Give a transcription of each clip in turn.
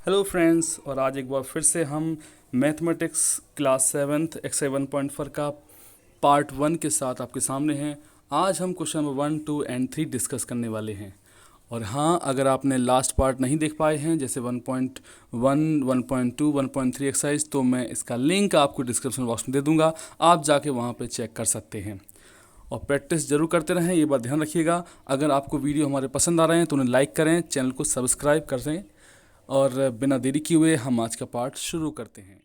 Hello friends, और आज एक बार फिर से हम मैथमेटिक्स क्लास सेवन्थ एक्सरसाइज 1.4 का पार्ट 1 के साथ आपके सामने हैं। आज हम क्वेश्चन नंबर 1, 2 एंड 3 डिस्कस करने वाले हैं। और हाँ, अगर आपने लास्ट पार्ट नहीं देख पाए हैं जैसे 1.1, 1.2, 1.3 एक्सरसाइज, तो मैं इसका लिंक आपको डिस्क्रिप्शन बॉक्स में दे दूंगा। आप जाके वहाँ पे चेक कर सकते हैं और प्रैक्टिस जरूर करते रहें, ये बात ध्यान रखिएगा। अगर आपको वीडियो हमारे पसंद आ रहे हैं तो उन्हें लाइक करें, चैनल को सब्सक्राइब कर दें। और बिना देरी किए हुए हम आज का पार्ट शुरू करते हैं।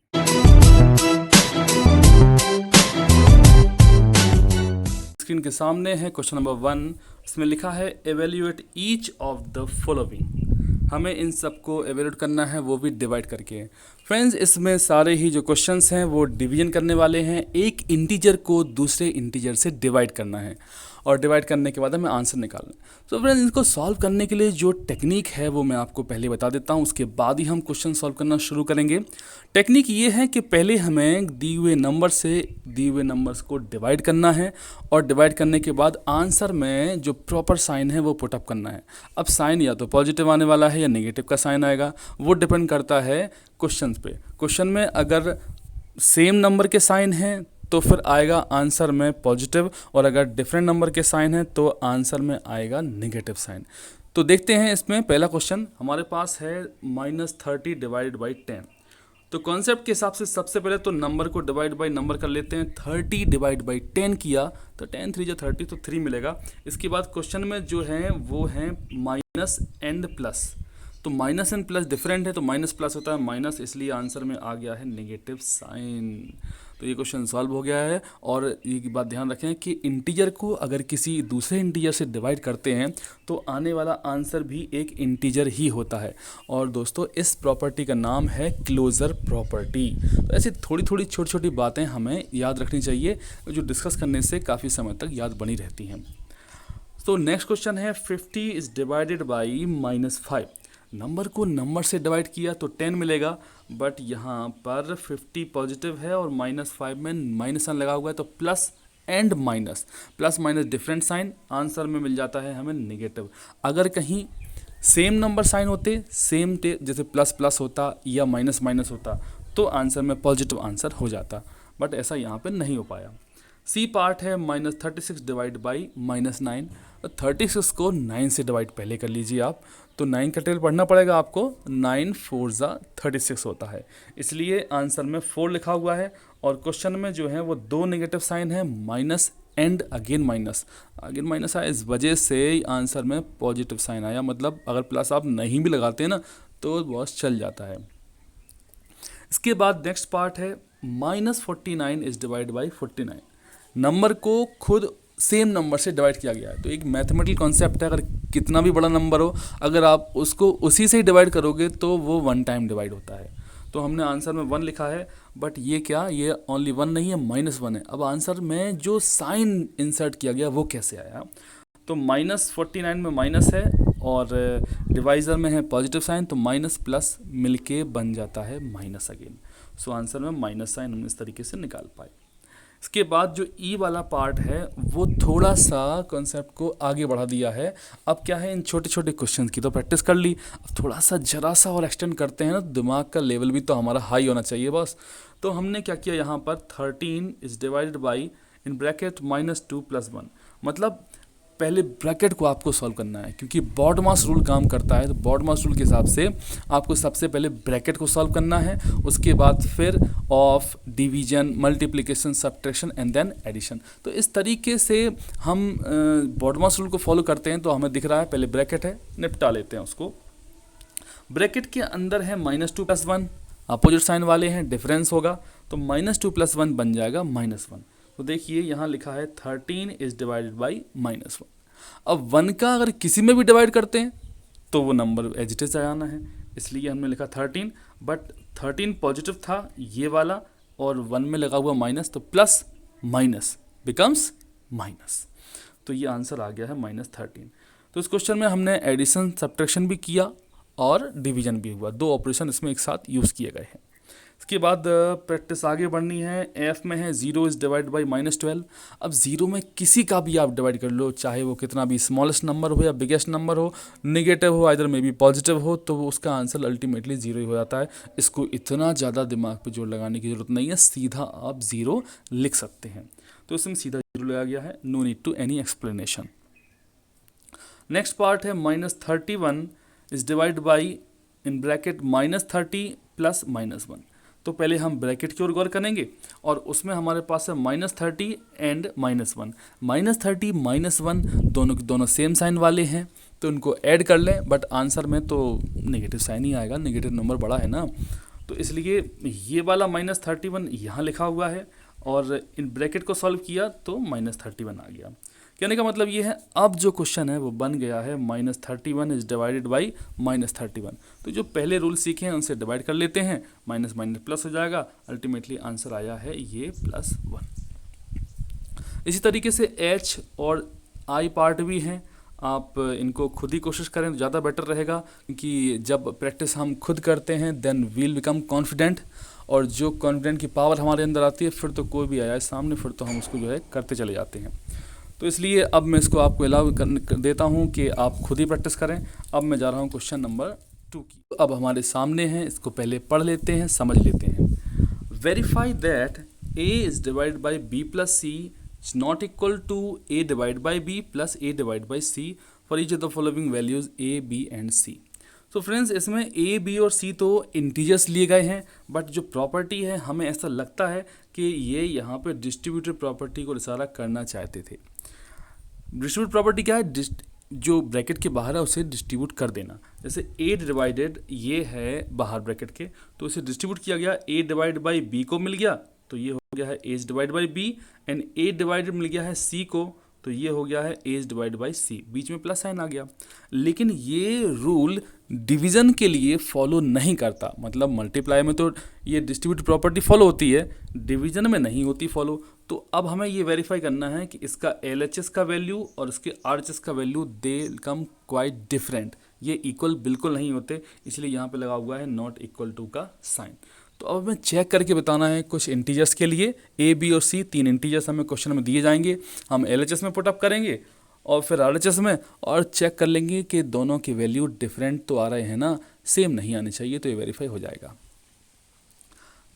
स्क्रीन के सामने है क्वेश्चन नंबर 1। इसमें लिखा है evaluate each of the following. हमें इन सबको एवेल्यूएट करना है, वो भी डिवाइड करके। फ्रेंड्स, इसमें सारे ही जो क्वेश्चंस हैं वो डिवीजन करने वाले हैं। एक इंटीजर को दूसरे इंटीजर से डिवाइड करना है और डिवाइड करने के बाद हमें आंसर निकालना है। तो फ्रेंड्स, इनको सॉल्व करने के लिए जो टेक्निक है वो मैं आपको पहले बता देता हूँ, उसके बाद ही हम क्वेश्चन सॉल्व करना शुरू करेंगे। टेक्निक ये है कि पहले हमें दिए हुए नंबर से दिए हुए नंबर्स को डिवाइड करना है और डिवाइड करने के बाद आंसर में जो प्रॉपर साइन है वो पुटअप करना है। अब साइन या तो पॉजिटिव आने वाला है या नेगेटिव का साइन आएगा, वो डिपेंड करता है क्वेश्चन पे। क्वेश्चन में अगर सेम नंबर के साइन हैं तो फिर आएगा आंसर में पॉजिटिव, और अगर डिफरेंट नंबर के साइन है तो आंसर में आएगा नेगेटिव साइन। तो देखते हैं, इसमें पहला क्वेश्चन हमारे पास है -30 डिवाइडेड बाई 10। तो कॉन्सेप्ट के हिसाब से सबसे पहले तो नंबर को डिवाइड बाई नंबर कर लेते हैं। 30 डिवाइड बाई 10 किया तो 10 3 जो 30 तो 3 मिलेगा। इसके बाद क्वेश्चन में जो है वो है माइनस एंड प्लस। तो माइनस एंड प्लस डिफरेंट है, तो माइनस प्लस होता है माइनस, इसलिए आंसर में आ गया है नेगेटिव साइन। तो ये क्वेश्चन सॉल्व हो गया है। और ये बात ध्यान रखें कि इंटीजर को अगर किसी दूसरे इंटीजर से डिवाइड करते हैं तो आने वाला आंसर भी एक इंटीजर ही होता है। और दोस्तों, इस प्रॉपर्टी का नाम है क्लोजर प्रॉपर्टी। तो ऐसी थोड़ी थोड़ी छोटी छोटी बातें हमें याद रखनी चाहिए, जो डिस्कस करने से काफ़ी समय तक याद बनी रहती हैं। तो नेक्स्ट क्वेश्चन है 50 इज डिवाइडेड बाई -5। नंबर को नंबर से डिवाइड किया तो 10 मिलेगा, बट यहाँ पर 50 पॉजिटिव है और -5 में माइनस साइन लगा हुआ है, तो plus and minus, plus minus different sign, answer में मिल जाता है हमें नेगेटिव। अगर कहीं सेम नंबर साइन होते, सेम जैसे प्लस प्लस होता या माइनस माइनस होता, तो आंसर में पॉजिटिव आंसर हो जाता, बट ऐसा यहाँ पे नहीं हो पाया। सी पार्ट है -36 डिवाइड बाई -9। 36 को 9 से डिवाइड पहले कर लीजिए आप, तो 9 का टेबल पढ़ना पड़ेगा आपको। 9 4 जा 36 होता है, इसलिए आंसर में 4 लिखा हुआ है। और क्वेश्चन में जो है वो 2 नेगेटिव साइन है, माइनस एंड अगेन माइनस आया, इस वजह से आंसर में पॉजिटिव साइन आया। मतलब अगर प्लस आप नहीं भी लगाते ना तो बॉस चल जाता है। इसके बाद नेक्स्ट पार्ट है -49 इज डिवाइड बाई 49। नंबर को खुद सेम नंबर से डिवाइड किया गया है। तो एक मैथमेटिकल कॉन्सेप्ट है, अगर कितना भी बड़ा नंबर हो, अगर आप उसको उसी से ही डिवाइड करोगे तो वो 1 टाइम डिवाइड होता है। तो हमने आंसर में 1 लिखा है, बट ये क्या, ये ओनली 1 नहीं है, -1 है। अब आंसर में जो साइन इंसर्ट किया गया वो कैसे आया, तो -49 में माइनस है और डिवाइज़र में है पॉजिटिव साइन, तो माइनस प्लस मिलके बन जाता है माइनस अगेन। सो आंसर में माइनस साइन हमने इस तरीके से निकाल पाए। इसके बाद जो ई वाला पार्ट है वो थोड़ा सा कॉन्सेप्ट को आगे बढ़ा दिया है। अब क्या है, इन छोटे छोटे क्वेश्चंस की तो प्रैक्टिस कर ली, अब थोड़ा सा जरा सा और एक्सटेंड करते हैं ना, दिमाग का लेवल भी तो हमारा हाई होना चाहिए बस। तो हमने क्या किया, यहाँ पर 13 is divided by in bracket -2 + 1। मतलब पहले ब्रैकेट को आपको सॉल्व करना है, क्योंकि बॉडमास रूल काम करता है। तो बॉडमास रूल के हिसाब से आपको सबसे पहले ब्रैकेट को सॉल्व करना है, उसके बाद फिर of, division, multiplication, subtraction and then addition. तो इस तरीके से हम बॉडमास रूल को फॉलो करते हैं। तो हमें दिख रहा है पहले ब्रैकेट है, निपटा लेते हैं उसको। ब्रैकेट के अंदर है -2 + 1, अपोजिट साइन वाले हैं, डिफरेंस होगा, तो -2 + 1 बन जाएगा -1। तो देखिए यहाँ लिखा है 13 इज डिवाइडेड बाई -1। अब 1 का अगर किसी में भी डिवाइड करते हैं तो वो नंबर एज इट इज आना है, इसलिए हमने लिखा 13, बट 13 पॉजिटिव था ये वाला, और 1 में लगा हुआ माइनस, तो प्लस माइनस बिकम्स माइनस। तो ये आंसर आ गया है -13। तो इस क्वेश्चन में हमने एडिशन सब्ट्रैक्शन भी किया और डिवीजन भी हुआ, 2 ऑपरेशन इसमें एक साथ यूज़ किए गए हैं। इसके बाद प्रैक्टिस आगे बढ़नी है। एफ में है 0 इज डिवाइड बाई -12। अब 0 में किसी का भी आप डिवाइड कर लो, चाहे वो कितना भी स्मॉलेस्ट नंबर हो या बिगेस्ट नंबर हो, नेगेटिव हो, आइदर मे बी पॉजिटिव हो, तो वो उसका आंसर अल्टीमेटली 0 ही हो जाता है। इसको इतना ज़्यादा दिमाग पे जोर लगाने की ज़रूरत नहीं है, सीधा आप 0 लिख सकते हैं। तो इसमें सीधा 0 लगाया गया है, no need to any explanation. Next part है -31 is divide by in bracket -30 plus -1। तो पहले हम ब्रैकेट की ओर गौर करेंगे और उसमें हमारे पास है -30 एंड -1। -30 -1 दोनों के दोनों सेम साइन वाले हैं, तो उनको ऐड कर लें, बट आंसर में तो नेगेटिव साइन ही आएगा, नेगेटिव नंबर बड़ा है ना, तो इसलिए ये वाला -31 यहाँ लिखा हुआ है और इन ब्रैकेट को सॉल्व किया तो -31 आ गया। कहने का मतलब ये है, अब जो क्वेश्चन है वो बन गया है -31 इज डिवाइडेड बाई -31। तो जो पहले रूल सीखे हैं उनसे डिवाइड कर लेते हैं, माइनस माइनस प्लस हो जाएगा, अल्टीमेटली आंसर आया है ये +1। इसी तरीके से एच और आई पार्ट भी हैं, आप इनको खुद ही कोशिश करें तो ज़्यादा बेटर रहेगा, क्योंकि जब प्रैक्टिस हम खुद करते हैं देन वील बिकम कॉन्फिडेंट, और जो कॉन्फिडेंट की पावर हमारे अंदर आती है फिर तो कोई भी आया सामने, फिर तो हम उसको जो है करते चले जाते हैं। तो इसलिए अब मैं इसको आपको अलाउ कर देता हूँ कि आप खुद ही प्रैक्टिस करें। अब मैं जा रहा हूँ क्वेश्चन नंबर 2 की। तो अब हमारे सामने हैं, इसको पहले पढ़ लेते हैं, समझ लेते हैं। Verify that a is divide by b plus C is not equal to a divide by b plus a divide by c for each of the following values a b and c। तो friends इसमें a b और c तो integers लिए गए हैं, but जो property है हमें ऐसा लगता है कि ये यहाँ पे डिस्ट्रीब्यूटिव प्रॉपर्टी को इशारा करना चाहते थे। डिस्ट्रीब्यूट प्रॉपर्टी क्या है, जो ब्रैकेट के बाहर है उसे डिस्ट्रीब्यूट कर देना। जैसे a डिवाइडेड, ये है बाहर ब्रैकेट के, तो इसे डिस्ट्रीब्यूट किया गया, a डिवाइड बाई b को मिल गया तो ये हो गया है a divide by b, and a divided मिल गया है c को तो ये हो गया है a डिवाइड बाई c, बीच में प्लस साइन आ गया। लेकिन ये रूल डिवीज़न के लिए फॉलो नहीं करता, मतलब मल्टीप्लाई में तो ये डिस्ट्रीब्यूट प्रॉपर्टी फॉलो होती है, डिवीज़न में नहीं होती फॉलो। तो अब हमें ये वेरीफाई करना है कि इसका LHS का वैल्यू और इसके RHS का वैल्यू दे कम क्वाइट डिफरेंट, ये इक्वल बिल्कुल नहीं होते, इसलिए यहाँ पे लगा हुआ है नॉट इक्वल टू का साइन। तो अब हमें चेक करके बताना है कुछ इंटीजर्स के लिए, a b और c, 3 इंटीजर्स हमें क्वेश्चन में दिए जाएंगे, हम LHS में पुटअप करेंगे और फिर RHS में, और चेक कर लेंगे कि दोनों की वैल्यू डिफरेंट तो आ रहे हैं ना, सेम नहीं आने चाहिए, तो ये वेरीफाई हो जाएगा।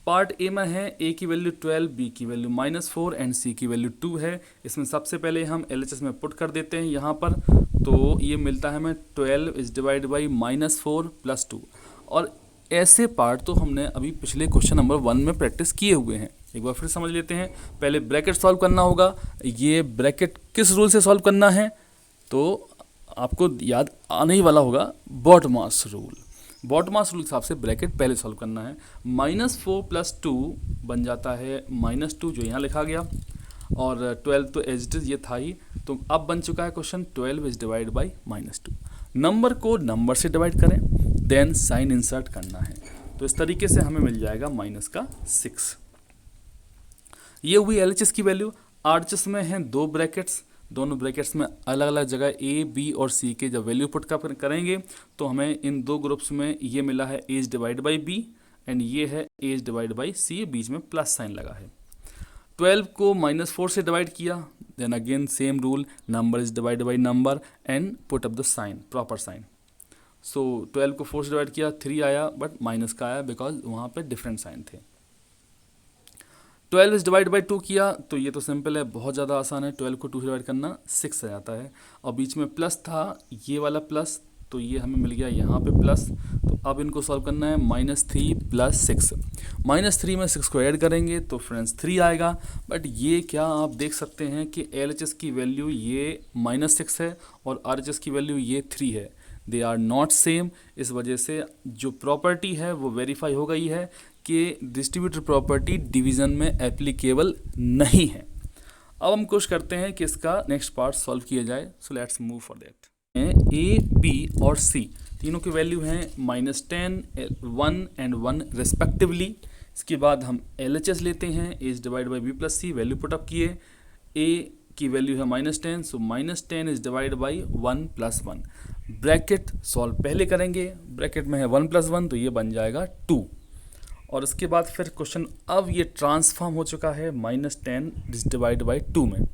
पार्ट ए में है a की वैल्यू 12, b की वैल्यू -4 एंड c की वैल्यू 2 है। इसमें सबसे पहले हम LHS में पुट कर देते हैं यहाँ पर, तो ये मिलता है हमें 12 इज डिवाइड बाई -4 प्लस 2। और ऐसे पार्ट तो हमने अभी पिछले क्वेश्चन नंबर 1 में प्रैक्टिस किए हुए हैं, एक बार फिर समझ लेते हैं। पहले ब्रैकेट सॉल्व करना होगा, ये ब्रैकेट किस रूल से सॉल्व करना है तो आपको याद आने ही वाला होगा, बॉटमास रूल। बॉटमास रूल के हिसाब से ब्रैकेट पहले सॉल्व करना है। -4 प्लस 2 बन जाता है -2, जो यहाँ लिखा गया, और 12 तो एज इट इज ये था ही, तो अब बन चुका है question 12 is divide by -2। Number को नंबर से डिवाइड करें, देन साइन इंसर्ट करना है, तो इस तरीके से हमें मिल जाएगा -6। ये हुई LHS की वैल्यू। RHS में हैं 2 ब्रैकेट्स, दोनों ब्रैकेट्स में अलग अलग जगह a, b और c के जब वैल्यू पुट करेंगे तो हमें इन 2 ग्रुप्स में ये मिला है a divide by b and ये है a डिवाइड बाई c, बीच में प्लस साइन लगा है। 12 को -4 से डिवाइड किया, then again same rule, number is divide by number and put up the sign, proper sign. So 12 को 4 से डिवाइड किया, 3 आया, बट माइनस का आया बिकॉज वहाँ पे डिफरेंट साइन थे। 12 इज डिवाइड बाई 2 किया तो ये तो सिंपल है, बहुत ज़्यादा आसान है, 12 को 2 से डिवाइड करना 6 आ जाता है, और बीच में प्लस था, ये वाला प्लस, तो ये हमें मिल गया यहाँ पे प्लस। तो अब इनको सॉल्व करना है, -3 प्लस 6, -3 में 6 को ऐड करेंगे तो फ्रेंड्स 3 आएगा, बट ये क्या आप देख सकते हैं कि LHS की वैल्यू ये -6 है और RHS की वैल्यू ये 3 है, दे आर नॉट सेम। इस वजह से जो प्रॉपर्टी है वो वेरीफाई हो गई है कि डिस्ट्रीब्यूटिव प्रॉपर्टी डिवीज़न में एप्लीकेबल नहीं है। अब हम कोशिश करते हैं कि इसका नेक्स्ट पार्ट सॉल्व किया जाए, so let's move for that. a, b और c तीनों की वैल्यू हैं -10, 1 एंड 1 रेस्पेक्टिवली। इसके बाद हम LHS लेते हैं, a is divide by b plus c, value put up किए, a की वैल्यू है -10, सो -10 is divide by 1 plus 1। Bracket solve पहले करेंगे, ब्रैकेट में है 1 प्लस 1 तो ये बन जाएगा 2, और उसके बाद फिर क्वेश्चन अब ये ट्रांसफॉर्म हो चुका है -10 डिवाइड बाई 2 में।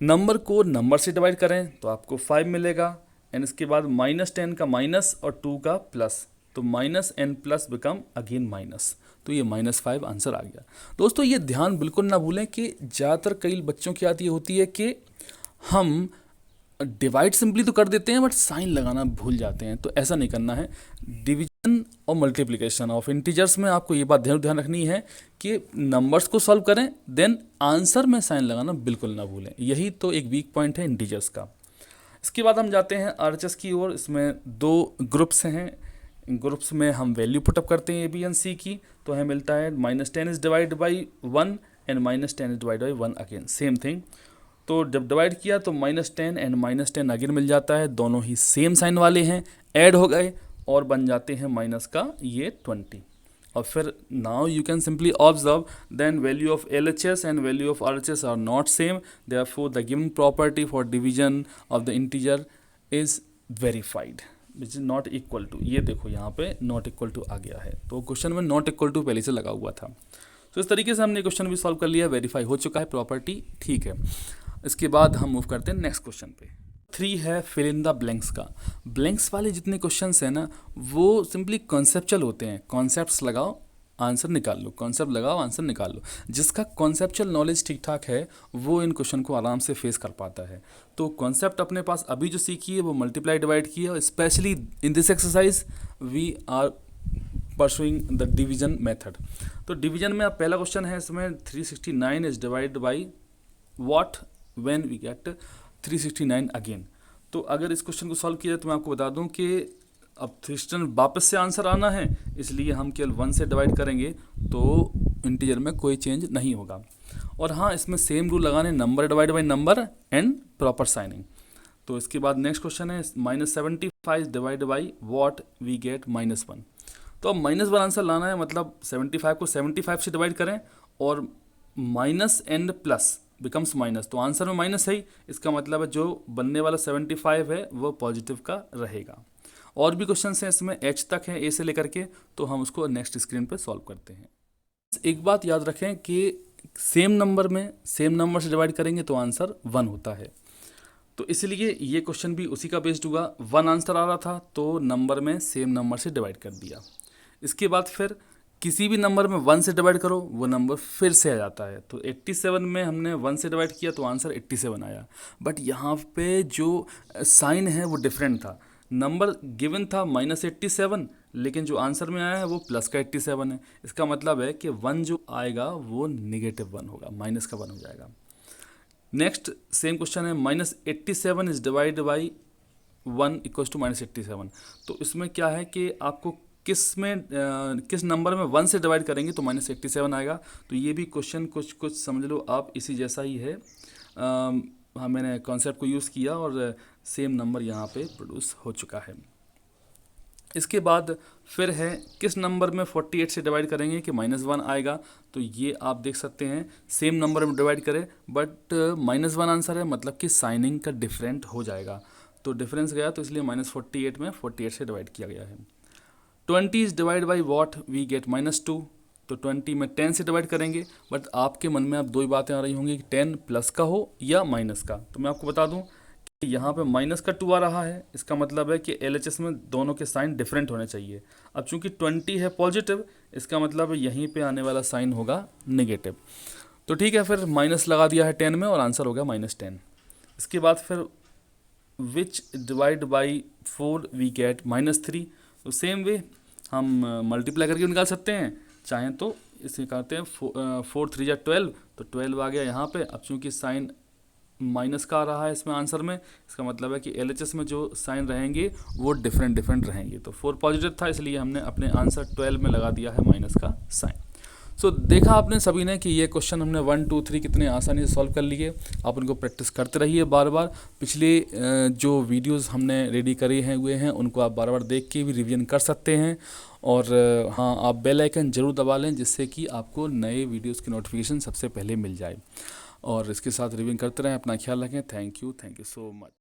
नंबर को नंबर से डिवाइड करें तो आपको 5 मिलेगा, एंड इसके बाद -10 का माइनस और 2 का प्लस, तो -n plus become again minus, तो ये -5 आंसर आ गया। दोस्तों ये ध्यान बिल्कुल ना भूलें कि ज़्यादातर कई बच्चों की आदत ये होती है कि हम डिवाइड सिंपली तो कर देते हैं बट साइन लगाना भूल जाते हैं, तो ऐसा नहीं करना है। डिवीजन और मल्टीप्लिकेशन ऑफ इंटीजर्स में आपको ये बात ध्यान रखनी है कि नंबर्स को सॉल्व करें देन आंसर में साइन लगाना बिल्कुल ना भूलें, यही तो एक वीक पॉइंट है इंटीजर्स का। इसके बाद हम जाते हैं आरएचएस की ओर। इसमें 2 ग्रुप्स हैं, ग्रुप्स में हम वैल्यू पुटअप करते हैं ए बी एंड सी की, तो हमें मिलता है -10 is divide by 1 and -10 is divide by 1 again same thing. तो जब डिवाइड किया तो -10 एंड -10 अगेन मिल जाता है, दोनों ही सेम साइन वाले हैं, ऐड हो गए और बन जाते हैं माइनस का ये 20। और फिर now you can simply observe then value of LHS and value of RHS are not same, therefore the given property for division of the integer is verified which is not equal to. ये देखो यहाँ पे not equal to आ गया है, तो question में not equal to पहले से लगा हुआ था। तो इस तरीके से हमने क्वेश्चन भी सॉल्व कर लिया, वेरीफाई हो चुका है, प्रॉपर्टी ठीक है। इसके बाद हम मूव करते हैं नेक्स्ट क्वेश्चन पे। 3 है फिल इन द ब्लैंक्स का। ब्लैंक्स वाले जितने क्वेश्चंस हैं ना वो सिंपली कॉन्सेप्चुअल होते हैं, कॉन्सेप्ट्स लगाओ आंसर निकाल लो, कॉन्सेप्ट लगाओ आंसर निकाल लो। जिसका कॉन्सेप्चुअल नॉलेज ठीक ठाक है वो इन क्वेश्चन को आराम से फेस कर पाता है। तो कॉन्सेप्ट अपने पास अभी जो सीखी है वो मल्टीप्लाई डिवाइड की है, और specially in this exercise we are pursuing the division method. तो डिवीजन में अब पहला क्वेश्चन है इसमें 369 is divide by what when we get 369 again. तो अगर इस क्वेश्चन को सॉल्व किया तो मैं आपको बता दूं कि अब 369 वापस से आंसर आना है, इसलिए हम केवल 1 से डिवाइड करेंगे तो इंटीजर में कोई चेंज नहीं होगा। और हाँ, इसमें सेम रूल लगाने, number divide by number and proper signing. तो इसके बाद नेक्स्ट क्वेश्चन है -75 divide by what we get -1। तो अब -1 आंसर लाना है, मतलब 75 को 75 से डिवाइड करें और minus and plus becomes minus, तो आंसर में माइनस है ही, इसका मतलब है जो बनने वाला 75 है वो पॉजिटिव का रहेगा। और भी क्वेश्चन हैं इसमें, H तक है A से लेकर के, तो हम उसको नेक्स्ट स्क्रीन पे सॉल्व करते हैं। एक बात याद रखें कि सेम नंबर में सेम नंबर से डिवाइड करेंगे तो आंसर 1 होता है, तो इसलिए ये क्वेश्चन भी उसी का बेस्ड हुआ। 1 आंसर आ रहा था तो नंबर में सेम नंबर से डिवाइड कर दिया। इसके बाद फिर किसी भी नंबर में 1 से डिवाइड करो वो नंबर फिर से आ जाता है। तो 87 में हमने 1 से डिवाइड किया तो आंसर 87 आया, बट यहाँ पे जो साइन है वो डिफरेंट था। नंबर गिवन था -87, लेकिन जो आंसर में आया है वो प्लस का 87 है। इसका मतलब है कि 1 जो आएगा वो -1 होगा, माइनस का 1 हो जाएगा। नेक्स्ट सेम क्वेश्चन है -87 is divide by 1 equals to -87। तो इसमें क्या है कि आपको किस नंबर में 1 से डिवाइड करेंगे तो -87 आएगा। तो ये भी क्वेश्चन कुछ समझ लो आप इसी जैसा ही है। हाँ, मैंने कॉन्सेप्ट को यूज़ किया और सेम नंबर यहाँ पे प्रोड्यूस हो चुका है। इसके बाद फिर है किस नंबर में 48 से डिवाइड करेंगे कि -1 आएगा। तो ये आप देख सकते हैं सेम नंबर में डिवाइड करें बट -1 आंसर है, मतलब कि साइनिंग का डिफरेंट हो जाएगा। तो डिफरेंस गया तो इसलिए -48 में 48 से डिवाइड किया गया है। 20 is divide by what we get -2। तो 20 में 10 से डिवाइड करेंगे, बट आपके मन में अब 2 ही बातें आ रही होंगी कि 10 प्लस का हो या माइनस का। तो मैं आपको बता दूं कि यहाँ पे -2 आ रहा है, इसका मतलब है कि LHS में दोनों के साइन डिफरेंट होने चाहिए। अब चूंकि 20 है पॉजिटिव, इसका मतलब यहीं पे आने वाला साइन होगा नेगेटिव। तो ठीक है, फिर माइनस लगा दिया है 10 में और आंसर हो गया -10। इसके बाद फिर which divide by 4 we get -3। तो सेम वे हम मल्टीप्लाई करके निकाल सकते हैं, चाहें तो इसे कहते हैं 4 3 जा 12, तो 12 आ गया यहाँ पे। अब चूंकि साइन माइनस का आ रहा है इसमें आंसर में, इसका मतलब है कि LHS में जो साइन रहेंगे वो डिफरेंट रहेंगे। तो 4 पॉजिटिव था, इसलिए हमने अपने आंसर 12 में लगा दिया है माइनस का साइन। सो देखा आपने सभी ने कि ये क्वेश्चन हमने 1 2 3 कितने आसानी से सॉल्व कर लिए। आप उनको प्रैक्टिस करते रहिए बार बार। पिछले जो वीडियोस हमने रेडी करे हुए हैं उनको आप बार बार देख के भी रिवीजन कर सकते हैं। और हाँ, आप बेल आइकन जरूर दबा लें जिससे कि आपको नए वीडियोस की नोटिफिकेशन सबसे पहले मिल जाए। और इसके साथ रिवीजन करते रहें, अपना ख्याल रखें। Thank you so much.